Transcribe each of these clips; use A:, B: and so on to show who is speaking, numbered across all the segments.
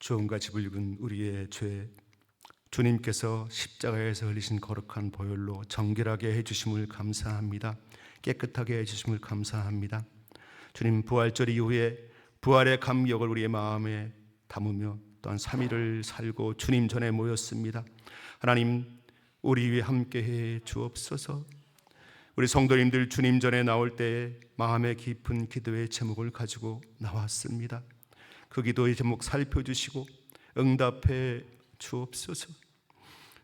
A: 주홍같이 붉은 우리의 죄, 주님께서 십자가에서 흘리신 거룩한 보혈로 정결하게 해주심을 감사합니다. 깨끗하게 해주심을 감사합니다. 주님, 부활절 이후에 부활의 감격을 우리의 마음에 담으며 또한 3일을 살고 주님 전에 모였습니다. 하나님, 우리 위에 함께해 주옵소서. 우리 성도님들 주님 전에 나올 때 마음의 깊은 기도의 제목을 가지고 나왔습니다. 그 기도의 제목 살펴주시고 응답해 주옵소서.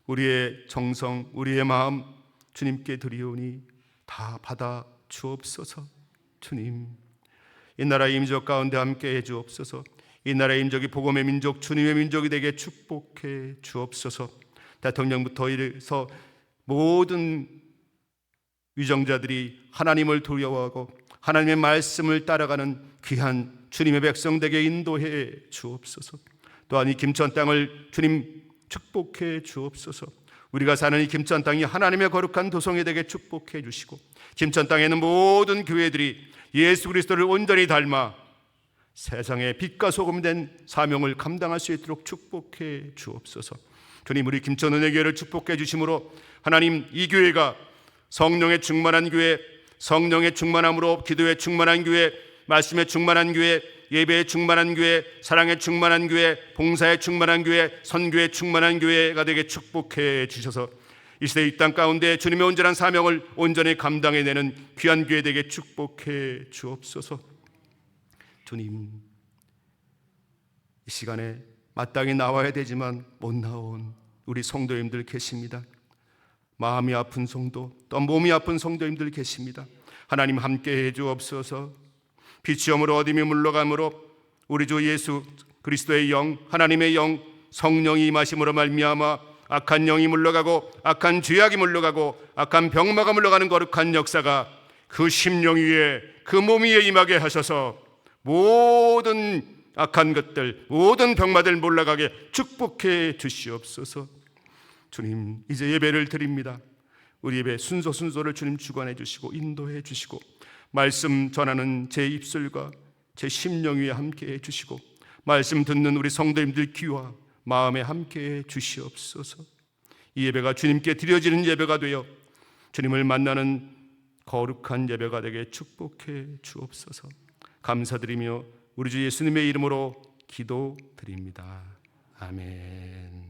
A: 우리의 정성, 우리의 마음 주님께 드리오니 다 받아 주옵소서. 주님, 이 나라의 임적 가운데 함께해 주옵소서. 이 나라의 임적이 복음의 민족, 주님의 민족이 되게 축복해 주옵소서. 대통령부터 이래서 모든 위정자들이 하나님을 두려워하고 하나님의 말씀을 따라가는 귀한 주님의 백성 되게 인도해 주옵소서. 또한 이 김천 땅을 주님 축복해 주옵소서. 우리가 사는 이 김천 땅이 하나님의 거룩한 도성이 되게 축복해 주시고, 김천 땅에 있는 모든 교회들이 예수 그리스도를 온전히 닮아 세상의 빛과 소금 된 사명을 감당할 수 있도록 축복해 주옵소서. 주님, 우리 김천 은혜교회를 축복해 주심으로 하나님, 이 교회가 성령의 충만한 교회, 성령의 충만함으로 기도에 충만한 교회, 말씀에 충만한 교회, 예배에 충만한 교회, 사랑에 충만한 교회, 봉사에 충만한 교회, 선교에 충만한 교회가 되게 축복해 주셔서 이 시대 이 땅 가운데 주님의 온전한 사명을 온전히 감당해내는 귀한 교회 되게 축복해 주옵소서. 주님, 이 시간에 마땅히 나와야 되지만 못 나온 우리 성도님들 계십니다. 마음이 아픈 성도, 또 몸이 아픈 성도님들 계십니다. 하나님 함께해 주옵소서. 비치염으로 어둠이 물러감으로 우리 주 예수 그리스도의 영, 하나님의 영, 성령이 임하심으로 말미암아 악한 영이 물러가고 악한 죄악이 물러가고 악한 병마가 물러가는 거룩한 역사가 그 심령 위에, 그 몸 위에 임하게 하셔서 모든 악한 것들, 모든 병마들 물러가게 축복해 주시옵소서. 주님, 이제 예배를 드립니다. 우리 예배 순서를 주님 주관해 주시고 인도해 주시고, 말씀 전하는 제 입술과 제 심령 위에 함께해 주시고, 말씀 듣는 우리 성도님들 귀와 마음에 함께해 주시옵소서. 이 예배가 주님께 드려지는 예배가 되어 주님을 만나는 거룩한 예배가 되게 축복해 주옵소서. 감사드리며 우리 주 예수님의 이름으로 기도드립니다. 아멘.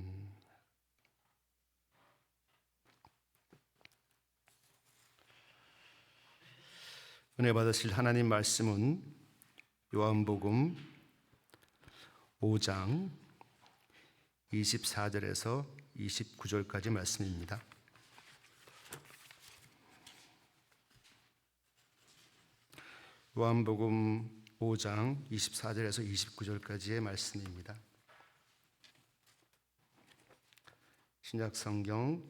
A: 은혜 받으실 하나님 말씀은 요한복음 5장 24절에서 29절까지 말씀입니다. 요한복음 5장 24절에서 29절까지의 말씀입니다. 신약성경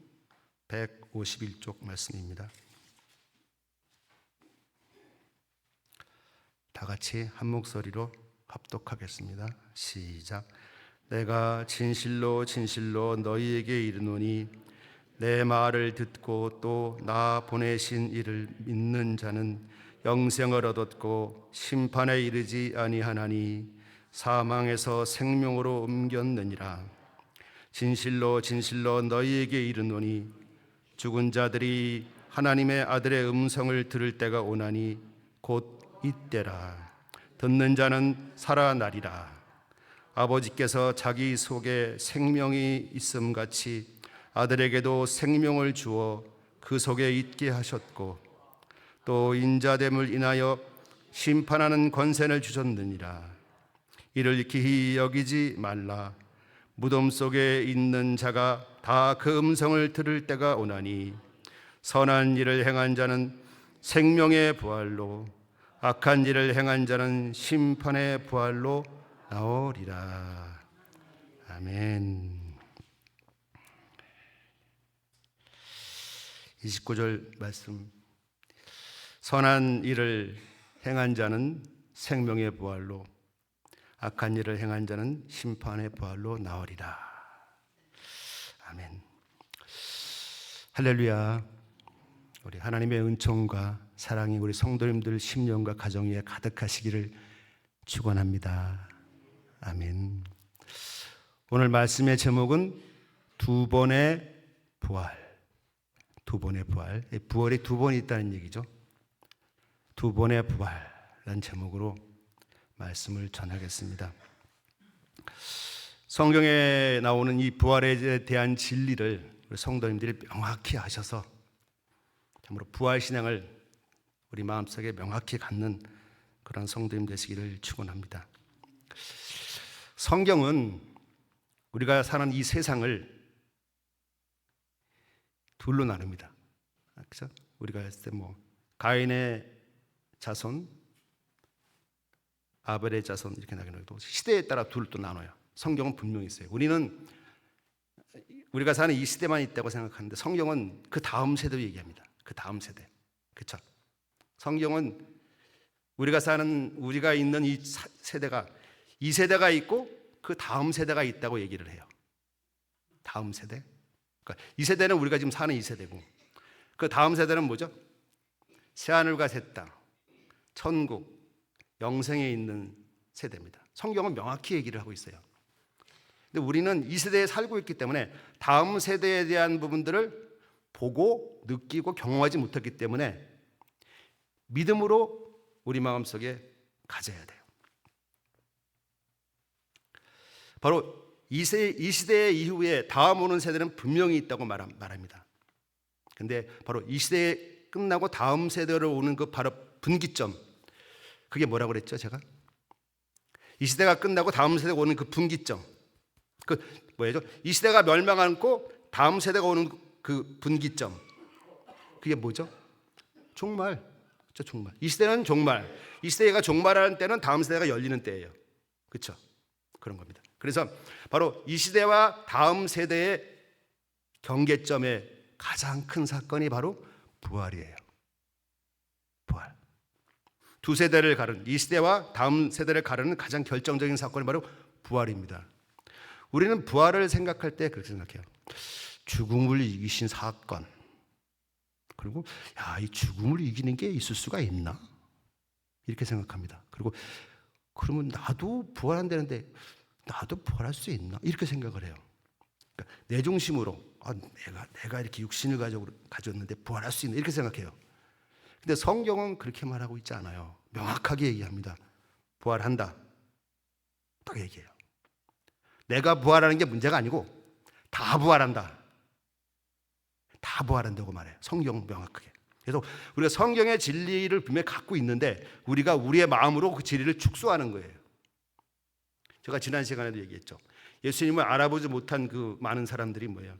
A: 151쪽 말씀입니다. 다 같이 한 목소리로 합독하겠습니다. 시작. 내가 진실로 진실로 너희에게 이르노니 내 말을 듣고 또 나 보내신 이를 믿는 자는 영생을 얻었고 심판에 이르지 아니하나니 사망에서 생명으로 옮겼느니라. 진실로 진실로 너희에게 이르노니 죽은 자들이 하나님의 아들의 음성을 들을 때가 오나니 곧 이때라. 듣는 자는 살아나리라. 아버지께서 자기 속에 생명이 있음같이 아들에게도 생명을 주어 그 속에 있게 하셨고 또 인자됨을 인하여 심판하는 권세를 주셨느니라. 이를 기히 여기지 말라. 무덤 속에 있는 자가 다 그 음성을 들을 때가 오나니 선한 일을 행한 자는 생명의 부활로 악한 일을 행한 자는 심판의 부활로 나오리라. 아멘. 29절 말씀. 선한 일을 행한 자는 생명의 부활로 악한 일을 행한 자는 심판의 부활로 나오리라. 아멘. 할렐루야. 우리 하나님의 은총과 사랑이 우리 성도님들 심령과 가정 위에 가득하시기를 축원합니다. 아멘. 오늘 말씀의 제목은 두 번의 부활. 두 번의 부활. 부활이 두 번이 있다는 얘기죠. 두 번의 부활이라는 제목으로 말씀을 전하겠습니다. 성경에 나오는 이 부활에 대한 진리를 우리 성도님들이 명확히 아셔서 참으로 부활 신앙을 우리 마음속에 명확히 갖는 그런 성도님 되시기를 축원합니다. 성경은 우리가 사는 이 세상을 둘로 나눕니다. 그렇죠? 우리가 했을 때 가인의 자손, 아벨의 자손 이렇게 나누고 시대에 따라 둘로 또 나눠요. 성경은 분명히 있어요. 우리가 사는 이 시대만 있다고 생각하는데 성경은 그 다음 세대를 얘기합니다. 그 다음 세대. 그렇죠? 성경은 우리가 있는 이 세대가 이 세대가 있고 그 다음 세대가 있다고 얘기를 해요. 다음 세대. 그러니까 이 세대는 우리가 지금 사는 이 세대고 그 다음 세대는 뭐죠? 새하늘과 새 땅, 천국, 영생에 있는 세대입니다. 성경은 명확히 얘기를 하고 있어요. 근데 우리는 이 세대에 살고 있기 때문에 다음 세대에 대한 부분들을 보고 느끼고 경험하지 못했기 때문에 믿음으로 우리 마음속에 가져야 돼요. 바로 이 시대 이후에 다음 오는 세대는 분명히 있다고 말합니다. 근데 바로 이 시대에 끝나고 다음 세대로 오는 그 바로 분기점, 그게 뭐라고 그랬죠, 제가? 이 시대가 끝나고 다음 세대가 오는 그 분기점, 그 뭐예요? 이 시대가 멸망하고 다음 세대가 오는 그 분기점, 그게 뭐죠? 종말. 그렇죠, 종말. 이 시대는 종말. 이 시대가 종말하는 때는 다음 세대가 열리는 때예요. 그렇죠? 그런 겁니다. 그래서 바로 이 시대와 다음 세대의 경계점의 가장 큰 사건이 바로 부활이에요. 부활. 두 세대를 가르는, 이 시대와 다음 세대를 가르는 가장 결정적인 사건이 바로 부활입니다. 우리는 부활을 생각할 때 그렇게 생각해요. 죽음을 이기신 사건. 그리고 이 죽음을 이기는 게 있을 수가 있나? 이렇게 생각합니다. 그리고 그러면 나도 부활한다는데 나도 부활할 수 있나? 이렇게 생각을 해요. 그러니까 내 중심으로 내가 이렇게 육신을 가졌는데 부활할 수 있나? 이렇게 생각해요. 근데 성경은 그렇게 말하고 있지 않아요. 명확하게 얘기합니다. 부활한다. 딱 얘기해요. 내가 부활하는 게 문제가 아니고 다 부활한다. 다 부활한다고 말해요. 성경 명확하게. 그래서 우리가 성경의 진리를 분명히 갖고 있는데 우리가 우리의 마음으로 그 진리를 축소하는 거예요. 제가 지난 시간에도 얘기했죠. 예수님을 알아보지 못한 그 많은 사람들이 뭐예요?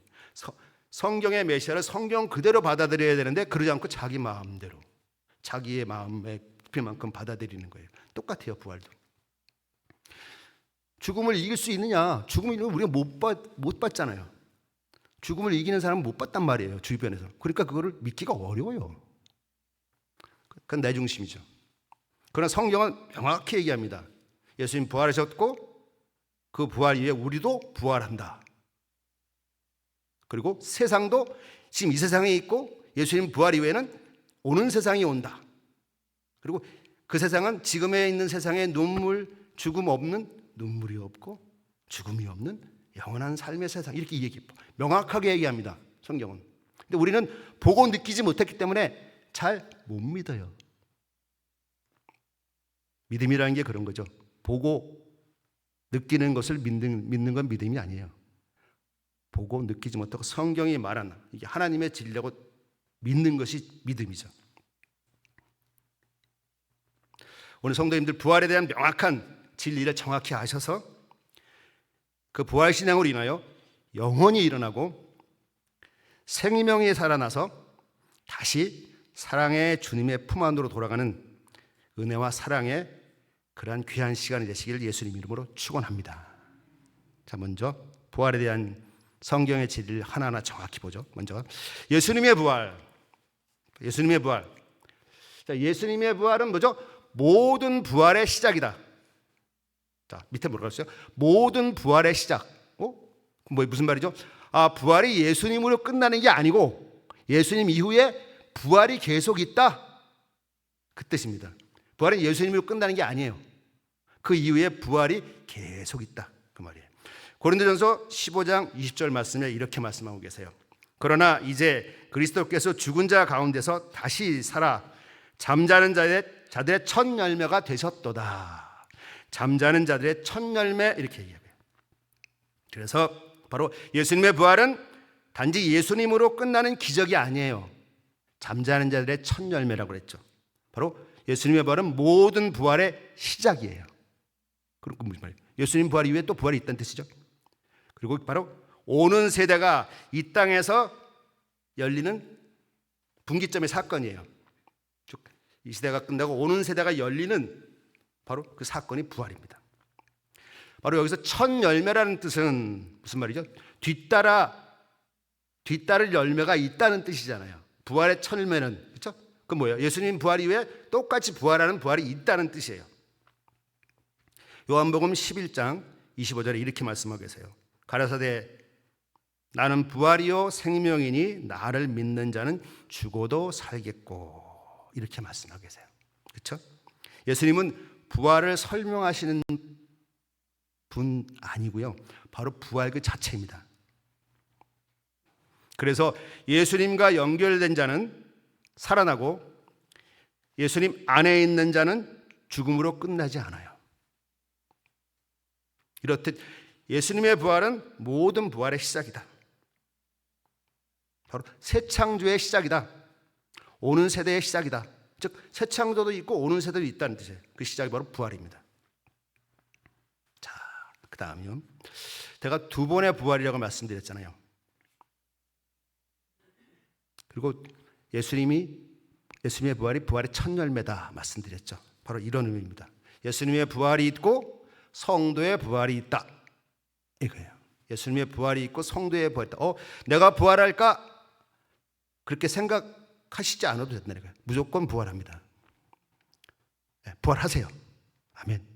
A: 성경의 메시아를 성경 그대로 받아들여야 되는데 그러지 않고 자기 마음대로 자기의 마음에 필만큼 받아들이는 거예요. 똑같아요. 부활도. 죽음을 이길 수 있느냐? 죽음을 이기는 우리가 못 봤잖아요. 죽음을 이기는 사람은 못 봤단 말이에요. 주변에서. 그러니까 그거를 믿기가 어려워요. 그건 내 중심이죠. 그러나 성경은 명확히 얘기합니다. 예수님 부활하셨고 그 부활 이후에 우리도 부활한다. 그리고 세상도 지금 이 세상에 있고 예수님 부활 이후에는 오는 세상이 온다. 그리고 그 세상은 지금에 있는 세상에 죽음 없는, 눈물이 없고 죽음이 없는 영원한 삶의 세상, 이렇게 명확하게 얘기합니다. 성경은. 근데 우리는 보고 느끼지 못했기 때문에 잘 못 믿어요. 믿음이라는 게 그런 거죠. 보고 느끼는 것을 믿는 건 믿음이 아니에요. 보고 느끼지 못하고 성경이 말하는 이게 하나님의 진리라고 믿는 것이 믿음이죠. 오늘 성도님들 부활에 대한 명확한 진리를 정확히 아셔서 그 부활 신앙으로 인하여 영혼이 일어나고 생명이 살아나서 다시 사랑의 주님의 품 안으로 돌아가는 은혜와 사랑의 그러한 귀한 시간이 되시기를 예수님 이름으로 축원합니다. 자, 먼저 부활에 대한 성경의 진리를 하나하나 정확히 보죠. 먼저 예수님의 부활. 예수님의 부활. 자, 예수님의 부활은 뭐죠? 모든 부활의 시작이다. 자, 밑에 뭐라고 했어요? 모든 부활의 시작. 무슨 말이죠? 부활이 예수님으로 끝나는 게 아니고 예수님 이후에 부활이 계속 있다. 그 뜻입니다. 부활은 예수님으로 끝나는 게 아니에요. 그 이후에 부활이 계속 있다. 그 말이에요. 고린도전서 15장 20절 말씀에 이렇게 말씀하고 계세요. 그러나 이제 그리스도께서 죽은 자 가운데서 다시 살아 잠자는 자들의 첫 열매가 되셨도다. 잠자는 자들의 첫 열매, 이렇게 얘기해요. 그래서 바로 예수님의 부활은 단지 예수님으로 끝나는 기적이 아니에요. 잠자는 자들의 첫 열매라고 그랬죠. 바로 예수님의 부활은 모든 부활의 시작이에요. 그럼 무슨 말이에요? 예수님 부활 이후에 또 부활이 있다는 뜻이죠. 그리고 바로 오는 세대가 이 땅에서 열리는 분기점의 사건이에요. 즉 이 시대가 끝나고 오는 세대가 열리는 바로 그 사건이 부활입니다. 바로 여기서 첫 열매라는 뜻은 무슨 말이죠? 뒤따를 열매가 있다는 뜻이잖아요. 부활의 첫 열매는, 그렇죠? 그 뭐예요? 예수님 부활 이후에 똑같이 부활하는 부활이 있다는 뜻이에요. 요한복음 11장 25절에 이렇게 말씀하고 계세요. 가라사대 나는 부활이요 생명이니 나를 믿는 자는 죽어도 살겠고, 이렇게 말씀하고 계세요. 그렇죠? 예수님은 부활을 설명하시는 분 아니고요. 바로 부활 그 자체입니다. 그래서 예수님과 연결된 자는 살아나고 예수님 안에 있는 자는 죽음으로 끝나지 않아요. 이렇듯 예수님의 부활은 모든 부활의 시작이다. 바로 새 창조의 시작이다. 오는 세대의 시작이다. 즉 새 창조도 있고 오는 세대도 있다는 뜻이에요. 그 시작이 바로 부활입니다. 자, 그 다음이요. 제가 두 번의 부활이라고 말씀드렸잖아요. 그리고 예수님의 부활이 부활의 첫 열매다 말씀드렸죠. 바로 이런 의미입니다. 예수님의 부활이 있고 성도의 부활이 있다, 이거예요. 예수님의 부활이 있고 성도의 부활이 있다. 내가 부활할까? 그렇게 생각하시지 않아도 된다는 거예요. 무조건 부활합니다. 네, 부활하세요. 아멘.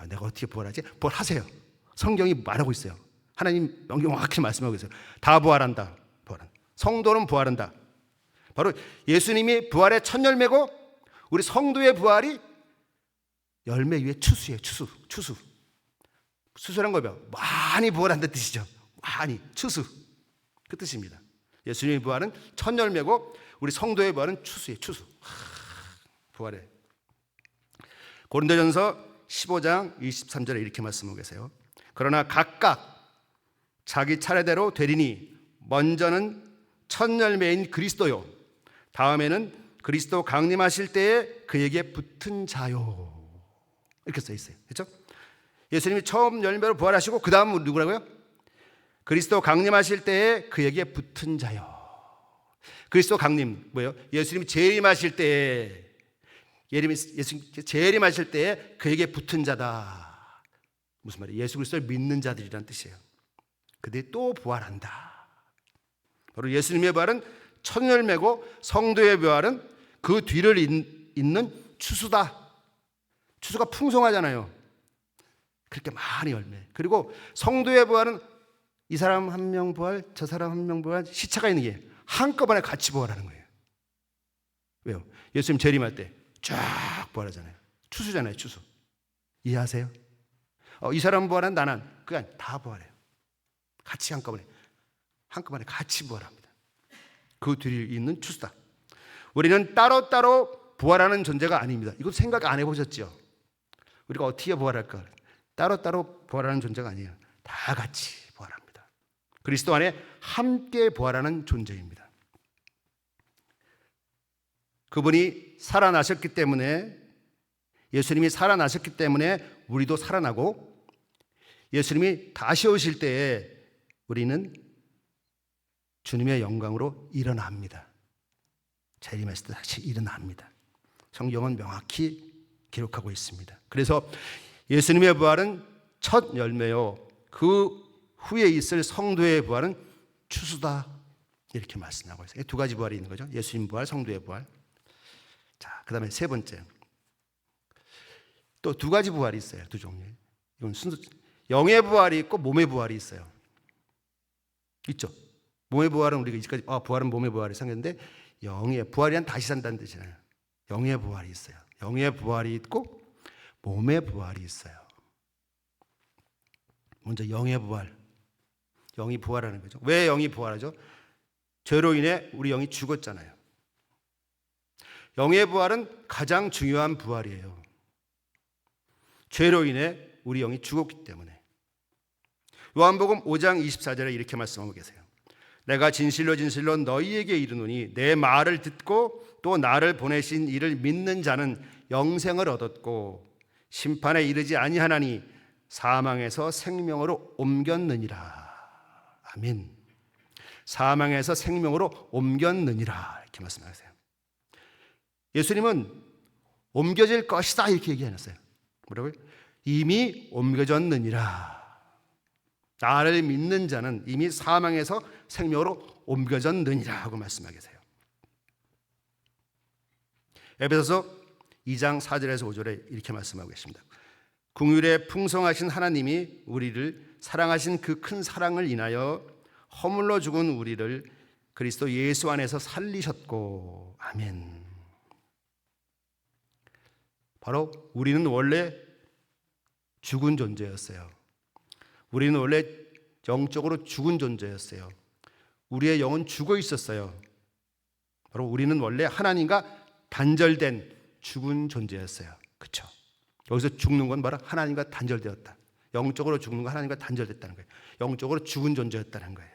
A: 내가 어떻게 부활하지? 부활하세요. 성경이 말하고 있어요. 하나님 명확히 말씀하고 있어요. 다 부활한다. 성도는 부활한다. 바로 예수님이 부활의 첫 열매고 우리 성도의 부활이 열매 위에 추수예요. 추수. 추수란 거예요. 많이 부활한다는 뜻이죠. 많이 추수, 그 뜻입니다. 예수님의 부활은 첫 열매고 우리 성도의 부활은 추수예요. 추수. 부활해. 고린도전서 15장 23절에 이렇게 말씀하고 계세요. 그러나 각각 자기 차례대로 되리니 먼저는 첫 열매인 그리스도요, 다음에는 그리스도 강림하실 때에 그에게 붙은 자요, 이렇게 써 있어요. 그렇죠? 예수님이 처음 열매로 부활하시고 그 다음은 누구라고요? 그리스도 강림하실 때에 그에게 붙은 자요. 그리스도 강림 뭐예요? 예수님이 재림하실 때에 예수님 재림하실 때에 그에게 붙은 자다. 무슨 말이에요? 예수 그리스도를 믿는 자들이란 뜻이에요. 그들이 또 부활한다. 바로 예수님의 부활은 첫 열매고 성도의 부활은 그 뒤를 잇는 추수다. 추수가 풍성하잖아요. 그렇게 많이 열매. 그리고 성도의 부활은 이 사람 한 명 부활, 저 사람 한 명 부활, 시차가 있는 게 한꺼번에 같이 부활하는 거예요. 왜요? 예수님 재림할 때 쫙 부활하잖아요. 추수잖아요. 추수. 이해하세요? 이 사람 부활한 나는 그냥 다 부활해요. 같이 한꺼번에 같이 부활합니다. 그 뒤를 잇는 추수다. 우리는 따로따로 부활하는 존재가 아닙니다. 이거 생각 안 해보셨죠? 우리가 어떻게 부활할까? 따로따로 부활하는 존재가 아니에요. 다 같이 부활합니다. 그리스도 안에 함께 부활하는 존재입니다. 그분이 살아나셨기 때문에, 예수님이 살아나셨기 때문에 우리도 살아나고, 예수님이 다시 오실 때에 우리는 주님의 영광으로 일어납니다. 재림하실 때 다시 일어납니다. 성경은 명확히 기록하고 있습니다. 그래서 예수님의 부활은 첫 열매요, 그 후에 있을 성도의 부활은 추수다, 이렇게 말씀하고 있어요. 두 가지 부활이 있는 거죠. 예수님 부활, 성도의 부활. 자, 그 다음에 세 번째, 또 두 가지 부활이 있어요. 두 종류. 이건 순수 영의 부활이 있고 몸의 부활이 있어요. 있죠. 몸의 부활은 우리가 이제까지 부활은 몸의 부활이 생겼는데, 영의 부활이란 다시 산다는 뜻이잖아요. 영의 부활이 있어요. 영의 부활이 있고 몸의 부활이 있어요. 먼저 영의 부활. 영이 부활하는 거죠. 왜 영이 부활하죠? 죄로 인해 우리 영이 죽었잖아요. 영의 부활은 가장 중요한 부활이에요. 죄로 인해 우리 영이 죽었기 때문에. 요한복음 5장 24절에 이렇게 말씀하고 계세요. 내가 진실로 진실로 너희에게 이르노니 내 말을 듣고 또 나를 보내신 이를 믿는 자는 영생을 얻었고 심판에 이르지 아니하나니 사망에서 생명으로 옮겼느니라. 아멘. 사망에서 생명으로 옮겼느니라 이렇게 말씀하세요. 예수님은 옮겨질 것이다 이렇게 얘기하셨어요. 뭐라고요? 이미 옮겨졌느니라. 나를 믿는 자는 이미 사망에서 생명으로 옮겨졌느니라 하고 말씀하고 계세요. 에베소서 2장 4절에서 5절에 이렇게 말씀하고 계십니다. 긍휼에 풍성하신 하나님이 우리를 사랑하신 그 큰 사랑을 인하여 허물로 죽은 우리를 그리스도 예수 안에서 살리셨고 아멘. 바로 우리는 원래 죽은 존재였어요. 우리는 원래 영적으로 죽은 존재였어요. 우리의 영은 죽어 있었어요. 바로 우리는 원래 하나님과 단절된 죽은 존재였어요. 그렇죠? 여기서 죽는 건 바로 하나님과 단절되었다. 영적으로 죽는 건 하나님과 단절됐다는 거예요. 영적으로 죽은 존재였다는 거예요.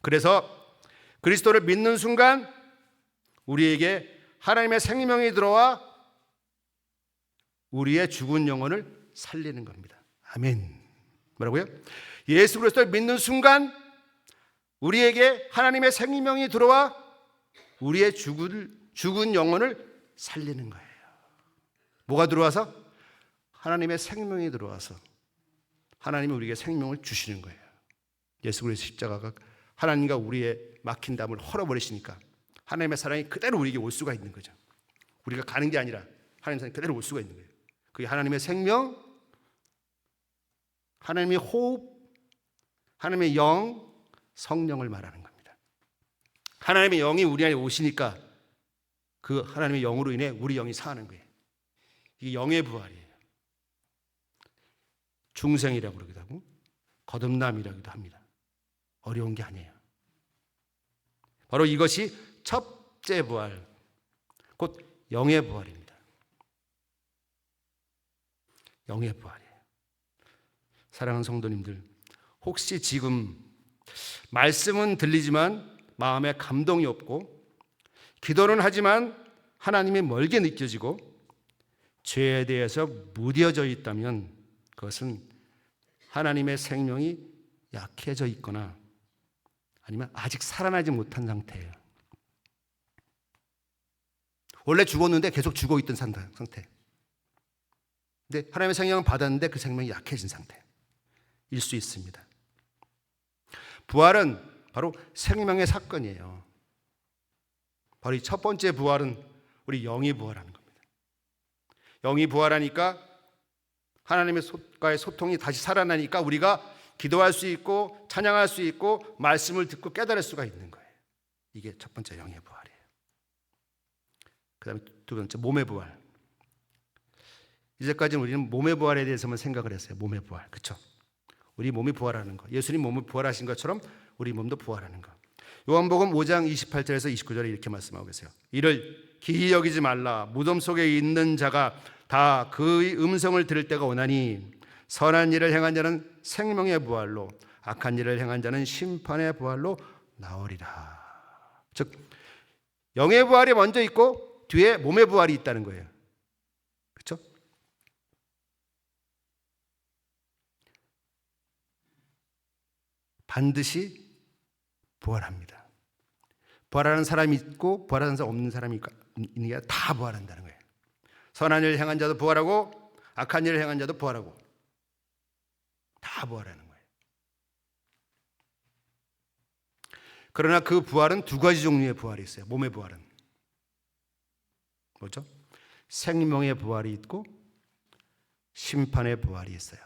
A: 그래서 그리스도를 믿는 순간 우리에게 하나님의 생명이 들어와 우리의 죽은 영혼을 살리는 겁니다. 아멘. 뭐라고요? 예수 그리스도를 믿는 순간 우리에게 하나님의 생명이 들어와 우리의 죽은 영혼을 살리는 거예요. 뭐가 들어와서? 하나님의 생명이 들어와서 하나님이 우리에게 생명을 주시는 거예요. 예수 그리스도의 십자가가 하나님과 우리의 막힌 담을 헐어버리시니까 하나님의 사랑이 그대로 우리에게 올 수가 있는 거죠. 우리가 가는 게 아니라 하나님의 사랑이 그대로 올 수가 있는 거예요. 그게 하나님의 생명, 하나님의 호흡, 하나님의 영, 성령을 말하는 겁니다. 하나님의 영이 우리 안에 오시니까 그 하나님의 영으로 인해 우리 영이 사는 거예요. 이게 영의 부활이에요. 중생이라고 그러기도 하고 거듭남이라고도 합니다. 어려운 게 아니에요. 바로 이것이 첫째 부활, 곧 영의 부활입니다. 영의 부활이에요. 사랑하는 성도님들, 혹시 지금 말씀은 들리지만 마음에 감동이 없고 기도는 하지만 하나님이 멀게 느껴지고 죄에 대해서 무뎌져 있다면 그것은 하나님의 생명이 약해져 있거나 아니면 아직 살아나지 못한 상태예요. 원래 죽었는데 계속 죽어 있던 상태. 근데 하나님의 생명을 받았는데 그 생명이 약해진 상태일 수 있습니다. 부활은 바로 생명의 사건이에요. 바로 이 첫 번째 부활은 우리 영이 부활하는 겁니다. 영이 부활하니까 하나님과의 소통이 다시 살아나니까 우리가 기도할 수 있고 찬양할 수 있고 말씀을 듣고 깨달을 수가 있는 거예요. 이게 첫 번째 영의 부활이에요. 그 다음에 두 번째 몸의 부활. 이제까지는 우리는 몸의 부활에 대해서만 생각을 했어요. 몸의 부활. 그렇죠? 우리 몸이 부활하는 거. 예수님 몸이 부활하신 것처럼 우리 몸도 부활하는 거. 요한복음 5장 28절에서 29절에 이렇게 말씀하고 계세요. 이를 기이 여기지 말라. 무덤 속에 있는 자가 다 그의 음성을 들을 때가 오나니 선한 일을 행한 자는 생명의 부활로 악한 일을 행한 자는 심판의 부활로 나오리라. 즉 영의 부활이 먼저 있고 뒤에 몸의 부활이 있다는 거예요. 그렇죠? 반드시 부활합니다. 부활하는 사람이 있고 부활하는 사람 없는 사람이 있는 게 다 부활한다는 거예요. 선한 일을 행한 자도 부활하고 악한 일을 행한 자도 부활하고 다 부활하는 거예요. 그러나 그 부활은 두 가지 종류의 부활이 있어요. 몸의 부활은 뭐죠? 생명의 부활이 있고 심판의 부활이 있어요.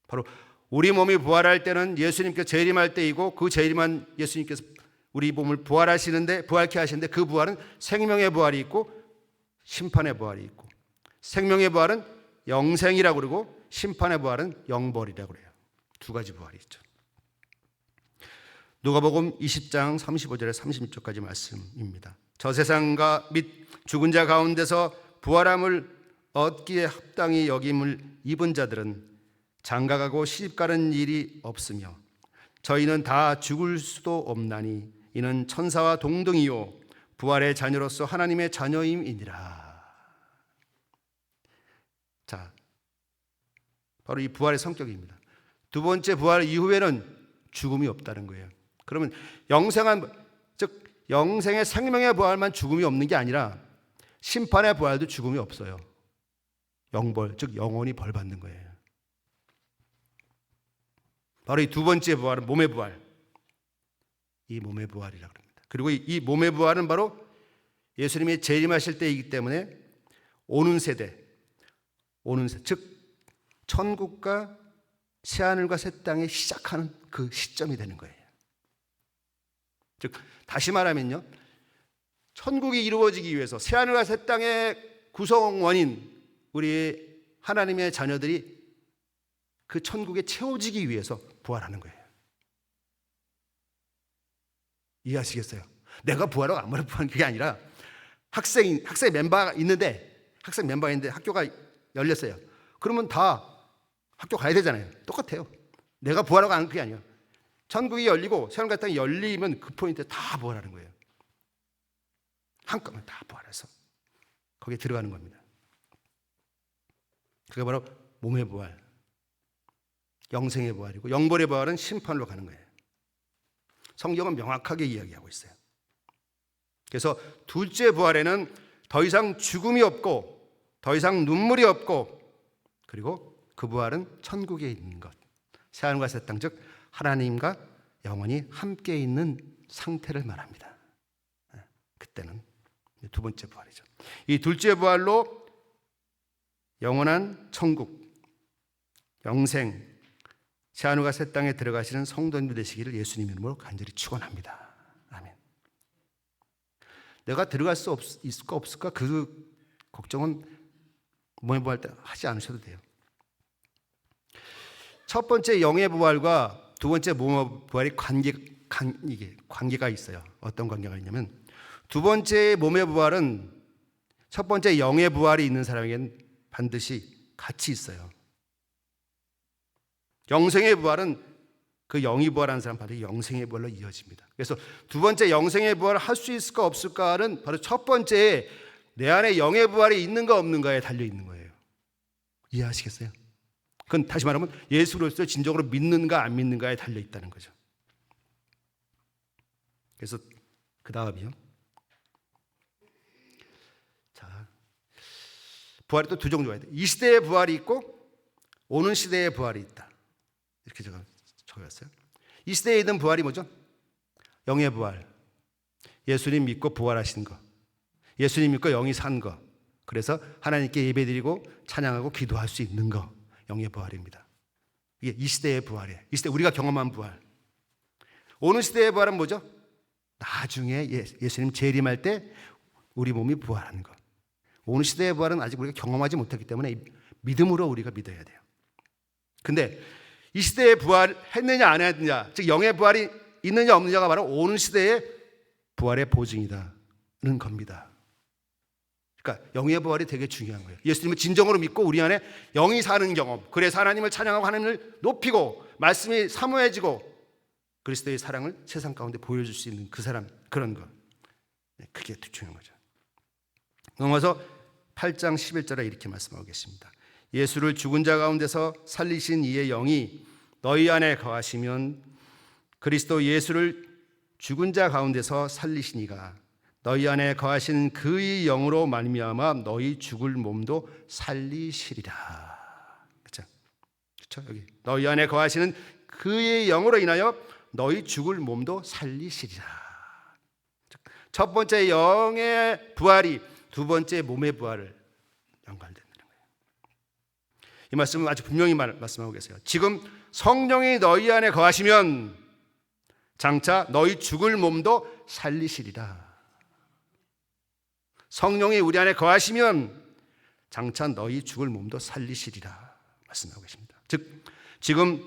A: 바로 우리 몸이 부활할 때는 예수님께서 재림할 때이고 그 재림한 예수님께서 우리 몸을 부활케 하시는데 그 부활은 생명의 부활이 있고 심판의 부활이 있고 생명의 부활은 영생이라고 그러고 심판의 부활은 영벌이라고 그래요. 두 가지 부활이 있죠. 누가복음 20장 35절에 36절까지 말씀입니다. 저 세상과 및 죽은 자 가운데서 부활함을 얻기에 합당히 여김을 입은 자들은 장가가고 시집가는 일이 없으며 저희는 다 죽을 수도 없나니 이는 천사와 동등이요 부활의 자녀로서 하나님의 자녀임이니라. 자, 바로 이 부활의 성격입니다. 두 번째 부활 이후에는 죽음이 없다는 거예요. 그러면 영생의 생명의 부활만 죽음이 없는 게 아니라 심판의 부활도 죽음이 없어요. 영벌, 즉 영원히 벌 받는 거예요. 바로 이 두 번째 부활은 몸의 부활. 이 몸의 부활이라고 합니다. 그리고 이 몸의 부활은 바로 예수님이 재림하실 때이기 때문에 오는 세대, 즉 천국과 새하늘과 새 땅이 시작하는 그 시점이 되는 거예요. 즉 다시 말하면요, 천국이 이루어지기 위해서 새하늘과 새 땅의 구성원인 우리 하나님의 자녀들이 그 천국에 채워지기 위해서 부활하는 거예요. 이해하시겠어요? 내가 부활하고 안 부활하는 게 아니라 학생 멤버가 있는데 학교가 열렸어요. 그러면 다 학교 가야 되잖아요. 똑같아요. 내가 부활하고 안 하는 게 아니에요. 천국이 열리고 새하늘과 땅이 열리면 그 포인트에 다 부활하는 거예요. 한꺼번에 다 부활해서 거기에 들어가는 겁니다. 그게 바로 몸의 부활, 영생의 부활이고 영벌의 부활은 심판으로 가는 거예요. 성경은 명확하게 이야기하고 있어요. 그래서 둘째 부활에는 더 이상 죽음이 없고 더 이상 눈물이 없고 그리고 그 부활은 천국에 있는 것, 새하늘과 새 땅, 즉 하나님과 영원히 함께 있는 상태를 말합니다. 그때는 두 번째 부활이죠. 이 둘째 부활로 영원한 천국, 영생, 새하늘과 새 땅에 들어가시는 성도님들 되시기를 예수님 이름으로 간절히 축원합니다. 아멘. 내가 들어갈 수 있을까 없을까 그 걱정은 몸의 부활 때 하지 않으셔도 돼요. 첫 번째 영의 부활과 두 번째 몸의 부활이 관계가 있어요. 어떤 관계가 있냐면 두 번째 몸의 부활은 첫 번째 영의 부활이 있는 사람에게는 반드시 같이 있어요. 영생의 부활은 그 영이 부활하는 사람 바로 영생의 부활로 이어집니다. 그래서 두 번째 영생의 부활을 할 수 있을까 없을까는 바로 첫 번째 내 안에 영의 부활이 있는가 없는가에 달려 있는 거예요. 이해하시겠어요? 그건 다시 말하면 예수 그리스도를 진정으로 믿는가 안 믿는가에 달려 있다는 거죠. 그래서 그 다음이요. 자, 부활이 또 두 종류가 있다. 이 시대의 부활이 있고 오는 시대의 부활이 있다. 이렇게 제가 적었어요. 이 시대에 있는 부활이 뭐죠? 영의 부활. 예수님 믿고 부활하신 거. 예수님 믿고 영이 산 거. 그래서 하나님께 예배드리고 찬양하고 기도할 수 있는 거. 영의 부활입니다. 이게 이 시대의 부활이에요. 이 시대 우리가 경험한 부활. 오는 시대의 부활은 뭐죠? 나중에 예수님 재림할 때 우리 몸이 부활하는 것. 오는 시대의 부활은 아직 우리가 경험하지 못했기 때문에 믿음으로 우리가 믿어야 돼요. 근데 이 시대에 부활했느냐 안 했느냐, 즉 영의 부활이 있느냐 없느냐가 바로 오는 시대의 부활의 보증이다는 겁니다. 그러니까 영의 부활이 되게 중요한 거예요. 예수님을 진정으로 믿고 우리 안에 영이 사는 경험, 그래서 하나님을 찬양하고 하나님을 높이고 말씀이 사모해지고 그리스도의 사랑을 세상 가운데 보여줄 수 있는 그 사람, 그런 것. 그게 중요한 거죠. 넘어서 8장 11절에 이렇게 말씀하고 계십니다. 예수를 죽은 자 가운데서 살리신 이의 영이 너희 안에 거하시면 그리스도 예수를 죽은 자 가운데서 살리신 이가 너희 안에 거하시는 그의 영으로 말미암아 너희 죽을 몸도 살리시리라. 그렇죠? 여기 너희 안에 거하시는 그의 영으로 인하여 너희 죽을 몸도 살리시리라. 첫 번째 영의 부활이 두 번째 몸의 부활을 연관된다는 거예요. 이 말씀은 아주 분명히 말씀하고 계세요. 지금 성령이 너희 안에 거하시면 장차 너희 죽을 몸도 살리시리라. 성령이 우리 안에 거하시면 장차 너희 죽을 몸도 살리시리라 말씀하고 계십니다. 즉 지금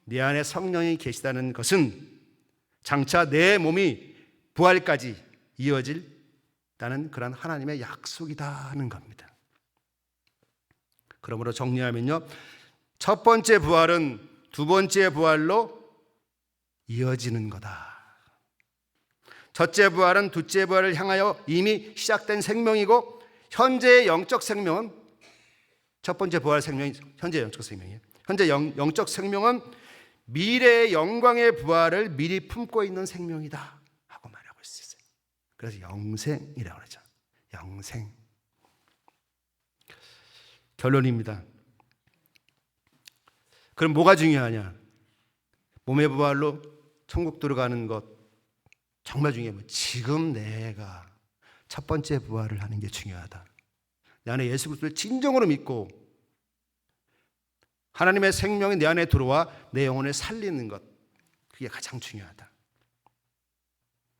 A: 내 안에 성령이 계시다는 것은 장차 내 몸이 부활까지 이어질다는 그런 하나님의 약속이다 하는 겁니다. 그러므로 정리하면요, 첫 번째 부활은 두 번째 부활로 이어지는 거다. 첫째 부활은 둘째 부활을 향하여 이미 시작된 생명이고, 현재의 영적 생명은, 첫 번째 부활 생명이 현재 영적 생명이에요. 현재 영적 생명은 미래의 영광의 부활을 미리 품고 있는 생명이다 하고 말하고 있어요. 그래서 영생이라고 그러죠. 영생. 결론입니다. 그럼 뭐가 중요하냐? 몸의 부활로 천국 들어가는 것 정말 중요해요. 지금 내가 첫 번째 부활을 하는 게 중요하다. 내 안에 예수 그리스도를 진정으로 믿고 하나님의 생명이 내 안에 들어와 내 영혼을 살리는 것, 그게 가장 중요하다.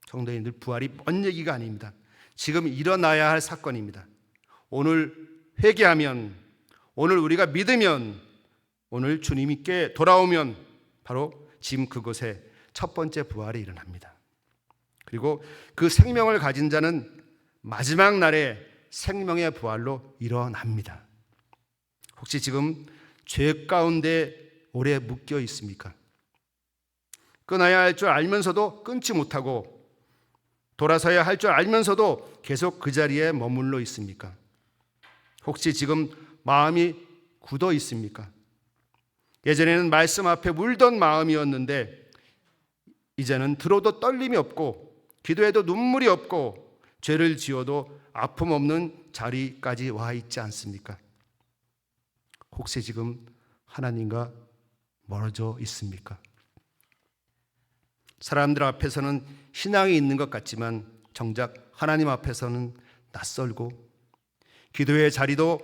A: 성도님들, 부활이 먼 얘기가 아닙니다. 지금 일어나야 할 사건입니다. 오늘 회개하면, 오늘 우리가 믿으면, 오늘 주님께 돌아오면 바로 지금 그곳에 첫 번째 부활이 일어납니다. 그리고 그 생명을 가진 자는 마지막 날에 생명의 부활로 일어납니다. 혹시 지금 죄 가운데 오래 묶여 있습니까? 끊어야 할 줄 알면서도 끊지 못하고, 돌아서야 할 줄 알면서도 계속 그 자리에 머물러 있습니까? 혹시 지금 마음이 굳어 있습니까? 예전에는 말씀 앞에 울던 마음이었는데 이제는 들어도 떨림이 없고, 기도해도 눈물이 없고, 죄를 지어도 아픔 없는 자리까지 와 있지 않습니까? 혹시 지금 하나님과 멀어져 있습니까? 사람들 앞에서는 신앙이 있는 것 같지만 정작 하나님 앞에서는 낯설고, 기도의 자리도,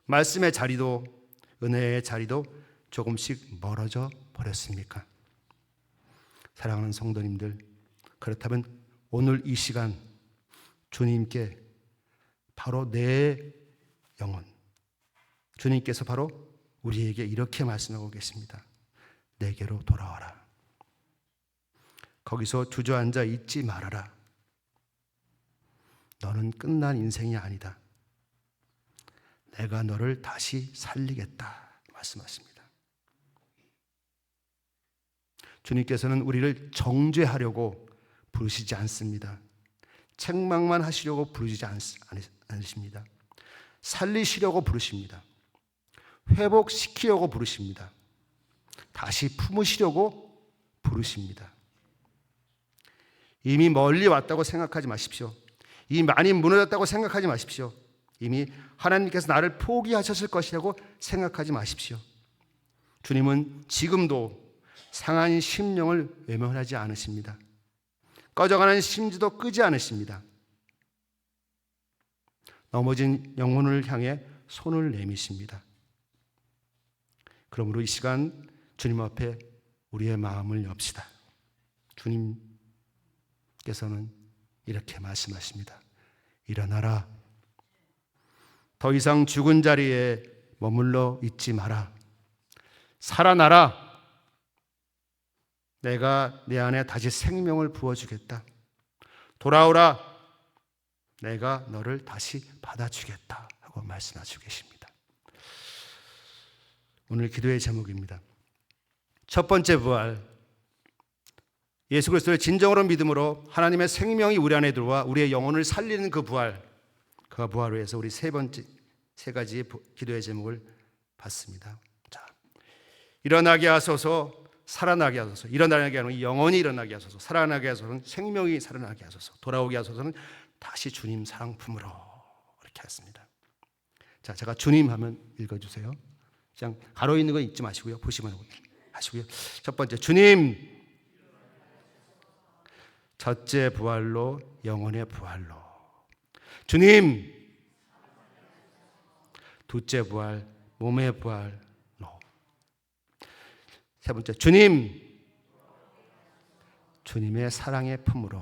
A: 말씀의 자리도, 은혜의 자리도 조금씩 멀어져 버렸습니까? 사랑하는 성도님들, 그렇다면 오늘 이 시간 주님께 바로 내 영혼, 주님께서 바로 우리에게 이렇게 말씀하고 계십니다. 내게로 돌아와라. 거기서 주저앉아 있지 말아라. 너는 끝난 인생이 아니다. 내가 너를 다시 살리겠다 말씀하십니다. 주님께서는 우리를 정죄하려고 부르시지 않습니다. 책망만 하시려고 부르시지 않으십니다. 살리시려고 부르십니다. 회복시키려고 부르십니다. 다시 품으시려고 부르십니다. 이미 멀리 왔다고 생각하지 마십시오. 이미 많이 무너졌다고 생각하지 마십시오. 이미 하나님께서 나를 포기하셨을 것이라고 생각하지 마십시오. 주님은 지금도 상한 심령을 외면하지 않으십니다. 꺼져가는 심지도 끄지 않으십니다. 넘어진 영혼을 향해 손을 내미십니다. 그러므로 이 시간 주님 앞에 우리의 마음을 엽시다. 주님께서는 이렇게 말씀하십니다. 일어나라. 더 이상 죽은 자리에 머물러 있지 마라. 살아나라. 내가 내 안에 다시 생명을 부어주겠다. 돌아오라. 내가 너를 다시 받아주겠다 하고 말씀하시고 계십니다. 오늘 기도의 제목입니다. 첫 번째 부활, 예수 그리스도의 진정으로 믿음으로 하나님의 생명이 우리 안에 들어와 우리의 영혼을 살리는 그 부활, 그 부활을 위해서 우리 세 가지의 기도의 제목을 받습니다. 자, 일어나게 하소서, 살아나게 하소서. 일어나게 하는 영혼이 일어나게 하소서, 살아나게 하소서는 생명이 살아나게 하소서, 돌아오게 하소서는 다시 주님 사랑 품으로, 이렇게 했습니다. 자, 제가 주님 하면 읽어주세요. 그냥 가로 있는 거 읽지 마시고요. 보시면 하시고요. 첫 번째, 주님, 첫째 부활로 영혼의 부활로. 주님, 둘째 부활 몸의 부활로. 세 번째, 주님, 주님의 사랑의 품으로.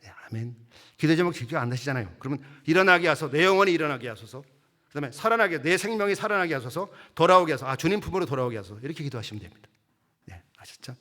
A: 네, 아멘. 기도 제목 기억 안 나시잖아요. 그러면 일어나게 하소서, 내 영혼이 일어나게 하소서. 그다음에 살아나게, 내 생명이 살아나게 하소서, 돌아오게 하소서. 주님 품으로 돌아오게 하소서. 이렇게 기도하시면 됩니다. 아셨죠?